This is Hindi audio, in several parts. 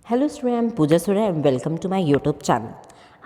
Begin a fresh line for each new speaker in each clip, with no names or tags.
Hello student, I am Pooja Surya and welcome to my YouTube channel.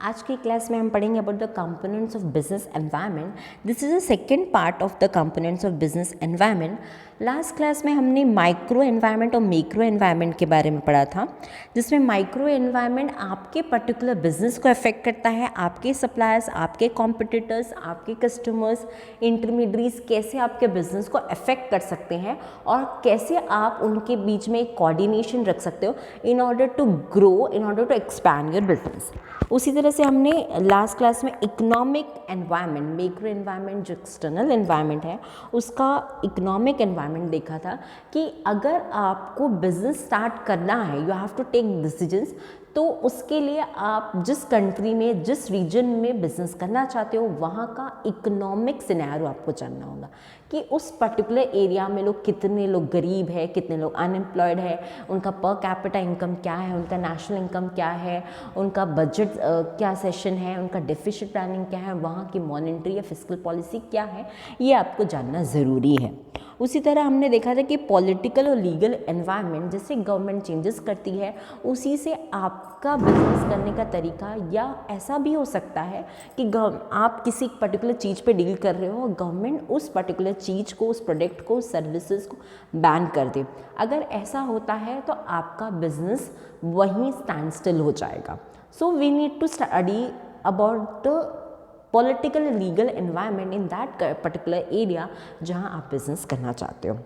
आज की क्लास में हम पढ़ेंगे about the components of business environment. This is the second part of the components of business environment. Last class में हमने माइक्रो एनवायरनमेंट और मैक्रो एनवायरनमेंट के बारे में पढ़ा था, जिसमें माइक्रो एनवायरनमेंट आपके पर्टिकुलर बिजनेस को अफेक्ट करता है। आपके सप्लायर्स, आपके कॉम्पिटिटर्स, आपके कस्टमर्स, इंटरमीडियरीज कैसे आपके बिजनेस को अफेक्ट कर सकते हैं और कैसे आप उनके बीच में एक कोऑर्डिनेशन रख सकते हो in order to grow, in order to expand your business. उसी तरह से हमने लास्ट क्लास में इकोनॉमिक एनवायरनमेंट, मैक्रो एनवायरनमेंट जो एक्सटर्नल एनवायरनमेंट है, उसका इकोनॉमिक एनवायरनमेंट देखा था कि अगर आपको बिजनेस स्टार्ट करना है, you have to take decisions. तो उसके लिए आप जिस कंट्री में, जिस रीजन में बिजनेस करना चाहते हो, वहाँ का इकोनॉमिक सिनेरियो आपको जानना होगा कि उस पर्टिकुलर एरिया में लोग, कितने लोग गरीब है, कितने लोग अनएम्प्लॉयड है, उनका पर कैपिटा इनकम क्या है, उनका नेशनल इनकम क्या है, उनका बजट क्या सेशन है, उनका डेफिसिट प्लानिंग क्या है, वहाँ की मॉनेटरी या फिस्कल पॉलिसी क्या है, ये आपको जानना ज़रूरी है। उसी तरह हमने देखा था कि पॉलिटिकल और लीगल एनवायरनमेंट जैसे गवर्नमेंट चेंजेस करती है, उसी से आपका बिजनेस करने का तरीका, या ऐसा भी हो सकता है कि आप किसी पर्टिकुलर चीज़ पे डील कर रहे हो और गवर्नमेंट उस पर्टिकुलर चीज़ को, उस प्रोडक्ट को, सर्विसेज को बैन कर दे। अगर ऐसा होता है तो आपका बिजनेस वहीं स्टैंड स्टिल हो जाएगा। So we need to study about the political legal environment in that particular area जहां आप बिजनेस करना चाहते हो।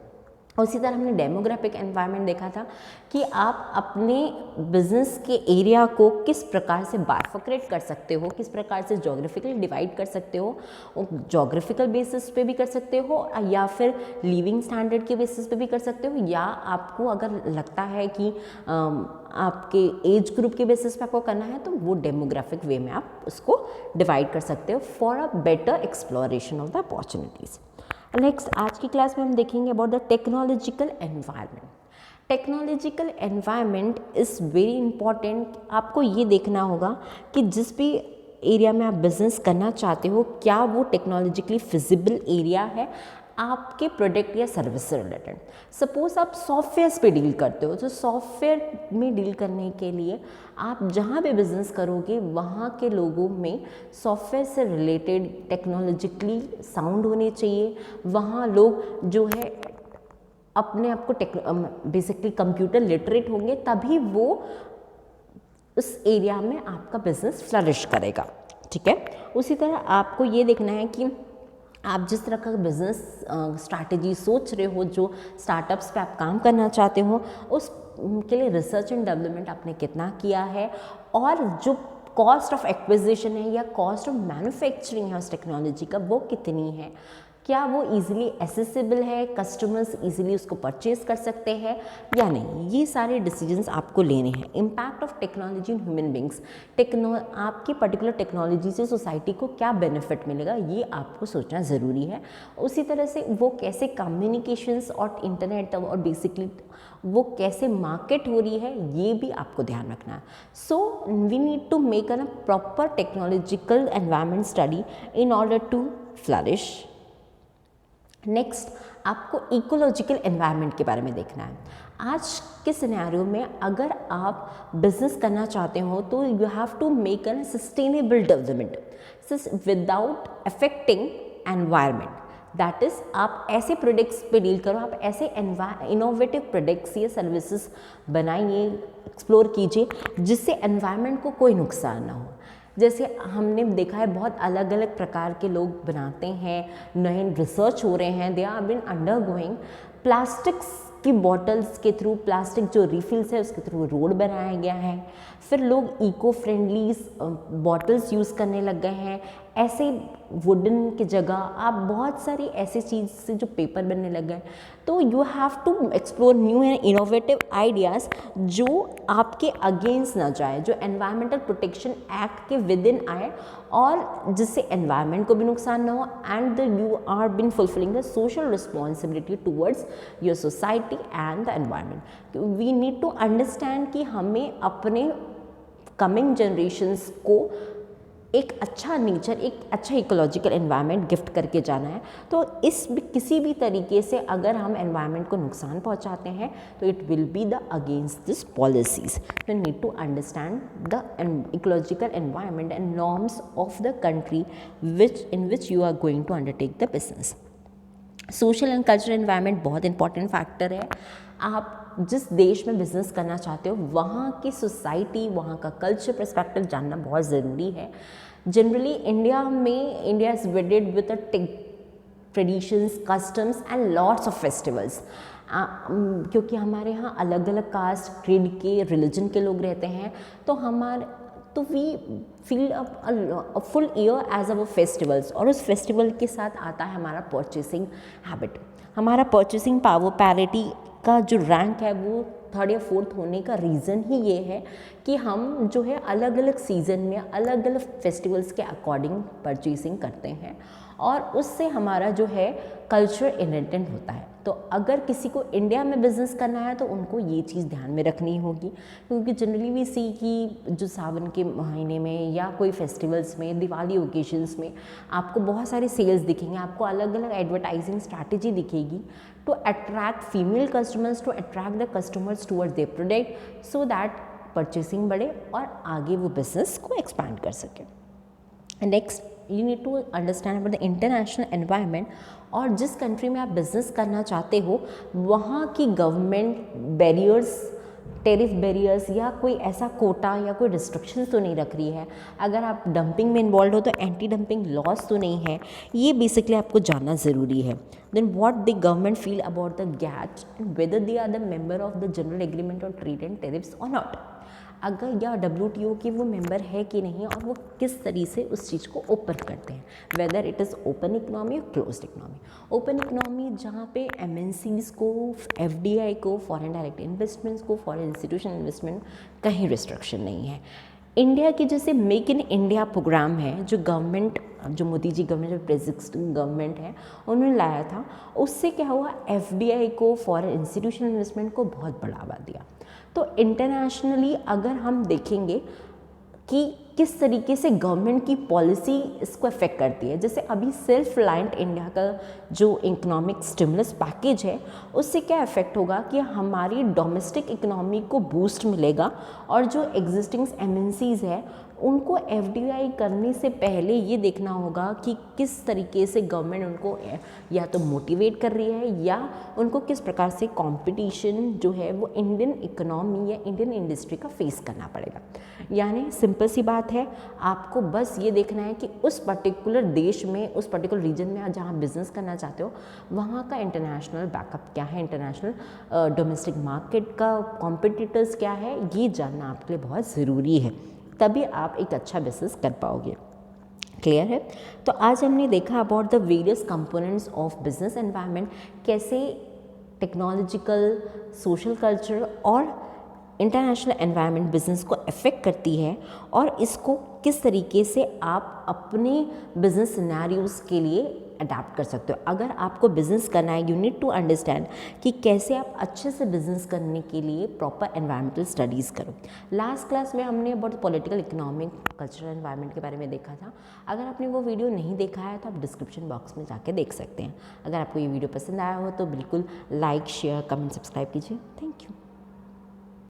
उसी तरह हमने डेमोग्राफिक एनवायरनमेंट देखा था कि आप अपने बिजनेस के एरिया को किस प्रकार से बाइफर्केट कर सकते हो, किस प्रकार से ज्योग्राफिकली डिवाइड कर सकते हो। ज्योग्राफिकल बेसिस पे भी कर सकते हो या फिर लिविंग स्टैंडर्ड के बेसिस पे भी कर सकते हो, या आपको अगर लगता है कि आपके एज ग्रुप के बेसिस पे आपको करना है तो वो डेमोग्राफिक वे में आप उसको डिवाइड कर सकते हो for a better exploration of the opportunities. Next, आज की क्लास में हम देखेंगे about the technological environment. Technological environment is very important. आपको ये देखना होगा कि जिस भी एरिया में आप बिजनेस करना चाहते हो, क्या वो टेक्नोलॉजिकली फिजिबल एरिया है आपके प्रोडक्ट या सर्विस से रिलेटेड। सपोज आप सॉफ्टवेयर पे डील करते हो, तो सॉफ्टवेयर में डील करने के लिए आप जहाँ पे बिजनेस करोगे वहाँ के लोगों में सॉफ्टवेयर से रिलेटेड टेक्नोलॉजिकली साउंड होने चाहिए। वहाँ लोग जो है अपने आप को बेसिकली कंप्यूटर लिटरेट होंगे, तभी वो उस एरिया में आपका बिजनेस फ्लरिश करेगा। ठीक है। उसी तरह आपको ये देखना है कि आप जिस तरह का बिजनेस स्ट्रैटेजी सोच रहे हो, जो स्टार्टअप्स पे आप काम करना चाहते हो, उसके लिए रिसर्च एंड डेवलपमेंट आपने कितना किया है, और जो कॉस्ट ऑफ एक्विजिशन है या कॉस्ट ऑफ मैन्युफैक्चरिंग है उस टेक्नोलॉजी का, वो कितनी है। क्या वो इजीली एसेसिबल है, कस्टमर्स इजीली उसको परचेज कर सकते हैं या नहीं। ये सारे डिसीजंस आपको लेने हैं। Impact of technology in human beings, आपकी पर्टिकुलर टेक्नोलॉजी से सोसाइटी को क्या बेनिफिट मिलेगा, ये आपको सोचना ज़रूरी है। उसी तरह से वो कैसे कम्युनिकेशंस और इंटरनेट और बेसिकली वो कैसे मार्केट हो रही है, ये भी आपको ध्यान रखना है। So we need to make a proper technological environment study in order to flourish. Next, आपको इकोलॉजिकल एनवायरनमेंट के बारे में देखना है। आज के सिनेरियो में अगर आप बिजनेस करना चाहते हो तो you have to make a sustainable development without affecting environment. That is, आप ऐसे प्रोडक्ट्स पे डील करो, आप ऐसे इनोवेटिव प्रोडक्ट्स या सर्विसेज बनाइए, एक्सप्लोर कीजिए, जिससे एनवायरनमेंट को कोई नुकसान ना हो। जैसे हमने देखा है बहुत अलग अलग प्रकार के लोग बनाते हैं, नए रिसर्च हो रहे हैं, they are been undergoing. Plastics की बॉटल्स के थ्रू, प्लास्टिक जो रिफिल्स है उसके थ्रू रोड बनाया गया है। फिर लोग इको फ्रेंडली बॉटल्स यूज़ करने लग गए हैं। ऐसे वुडन की जगह आप बहुत सारी ऐसी चीज़ से जो पेपर बनने लग गए। तो you have to explore new and innovative ideas जो आपके अगेंस्ट ना जाए, जो एनवायरमेंटल प्रोटेक्शन एक्ट के विद इन आए और जिससे एनवायरनमेंट को भी नुकसान ना हो, and you are been fulfilling the social responsibility towards your society and the environment. We need to understand कि हमें अपने कमिंग जनरेशन्स को एक अच्छा नेचर, एक अच्छा इकोलॉजिकल एनवायरनमेंट गिफ्ट करके जाना है। तो किसी भी तरीके से अगर हम एनवायरनमेंट को नुकसान पहुंचाते हैं तो it will be the against this policies. तो need to understand the ecological environment and norms of the country in which you are going to undertake the business. Social and cultural environment बहुत इंपॉर्टेंट फैक्टर है। आप जिस देश में बिजनेस करना चाहते हो वहाँ की सोसाइटी, वहाँ का कल्चर पर्सपेक्टिव जानना बहुत ज़रूरी है। Generally India is वेडेड with traditions, customs and lots of festivals. क्योंकि हमारे यहाँ अलग अलग कास्ट, क्रीड के, रिलीजन के लोग रहते हैं, तो we feel a full year as our festivals. और उस फेस्टिवल के साथ आता है हमारा परचेसिंग हैबिट। हमारा परचेसिंग पावर पैरिटी का जो रैंक है वो 3rd या 4th होने का रीज़न ही ये है कि हम जो है अलग अलग सीज़न में अलग अलग फेस्टिवल्स के अकॉर्डिंग परचेसिंग करते हैं और उससे हमारा जो है कल्चर इनहेरिटेंट होता है। तो अगर किसी को इंडिया में बिज़नेस करना है तो उनको ये चीज़ ध्यान में रखनी होगी, क्योंकि जनरली वी सी कि जो सावन के महीने में या कोई फेस्टिवल्स में, दिवाली ओकेजन्स में आपको बहुत सारे सेल्स दिखेंगे, आपको अलग अलग एडवर्टाइजिंग स्ट्रैटेजी दिखेगी to attract female customers, to attract the customers towards their product, so that purchasing बढ़े और आगे वो बिज़नेस को एक्सपैंड कर सके। Next you need to understand about the international environment. और जिस कंट्री में आप बिज़नेस करना चाहते हो वहाँ की गवर्नमेंट बैरियर्स, टेरिफ बैरियर्स या कोई ऐसा कोटा या कोई रिस्ट्रिक्शंस तो नहीं रख रही है। अगर आप डंपिंग में इन्वॉल्व हो तो एंटी डंपिंग लॉस तो नहीं है। ये बेसिकली आपको जानना ज़रूरी है। Then what the government feel about the GATT and whether they are the member of the general agreement on trade and tariffs और नॉट। अगर या WTO की वो मेंबर है कि नहीं और वो किस तरीके से उस चीज़ को ओपन करते हैं, whether it is open economy और क्लोज्ड इकनॉमी। ओपन इकनॉमी जहाँ पे MNCs को, FDI को, फॉरेन डायरेक्ट इन्वेस्टमेंट्स को, फॉरेन इंस्टीट्यूशन इन्वेस्टमेंट कहीं रिस्ट्रिक्शन नहीं है। इंडिया की जैसे मेक इन इंडिया प्रोग्राम है जो गवर्नमेंट, जो मोदी जी गवर्नमेंट, जो प्रेसिडेंट गवर्नमेंट है उन्होंने लाया था, उससे क्या हुआ, FDI को, फॉरेन इंस्टीट्यूशन इन्वेस्टमेंट को बहुत बढ़ावा दिया। तो इंटरनेशनली अगर हम देखेंगे कि किस तरीके से गवर्नमेंट की पॉलिसी इसको अफेक्ट करती है, जैसे अभी सेल्फ रिलायंट इंडिया का जो इकोनॉमिक स्टिमुलस पैकेज है उससे क्या इफेक्ट होगा कि हमारी डोमेस्टिक इकोनॉमी को बूस्ट मिलेगा और जो एग्जिस्टिंग MNCs है उनको FDI करने से पहले ये देखना होगा कि किस तरीके से गवर्नमेंट उनको या तो मोटिवेट कर रही है या उनको किस प्रकार से कंपटीशन जो है वो इंडियन इकोनॉमी या इंडियन इंडस्ट्री का फेस करना पड़ेगा। यानी सिंपल सी बात है, आपको बस ये देखना है कि उस पर्टिकुलर देश में, उस पर्टिकुलर रीजन में आप जहाँ बिजनेस करना चाहते हो वहाँ का इंटरनेशनल बैकअप क्या है, इंटरनेशनल डोमेस्टिक मार्केट का कॉम्पिटिटर्स क्या है, ये जानना आपके लिए बहुत ज़रूरी है, तभी आप एक अच्छा बिजनेस कर पाओगे। क्लियर है? तो आज हमने देखा about the various components of business environment, कैसे टेक्नोलॉजिकल, सोशल कल्चर और इंटरनेशनल एनवायरनमेंट बिजनेस को अफेक्ट करती है और इसको किस तरीके से आप अपने बिजनेस सिनेरियोज के लिए अडाप्ट कर सकते हो। अगर आपको बिजनेस करना है, यू नीड टू अंडरस्टैंड कि कैसे आप अच्छे से बिजनेस करने के लिए प्रॉपर एनवायरमेंटल स्टडीज़ करो। लास्ट क्लास में हमने about political, economic, cultural environment के बारे में देखा था। अगर आपने वो वीडियो नहीं देखा है तो आप डिस्क्रिप्शन बॉक्स में जाके देख सकते हैं। अगर आपको ये वीडियो पसंद आया हो तो बिल्कुल लाइक, शेयर, कमेंट, सब्सक्राइब कीजिए। Thank you.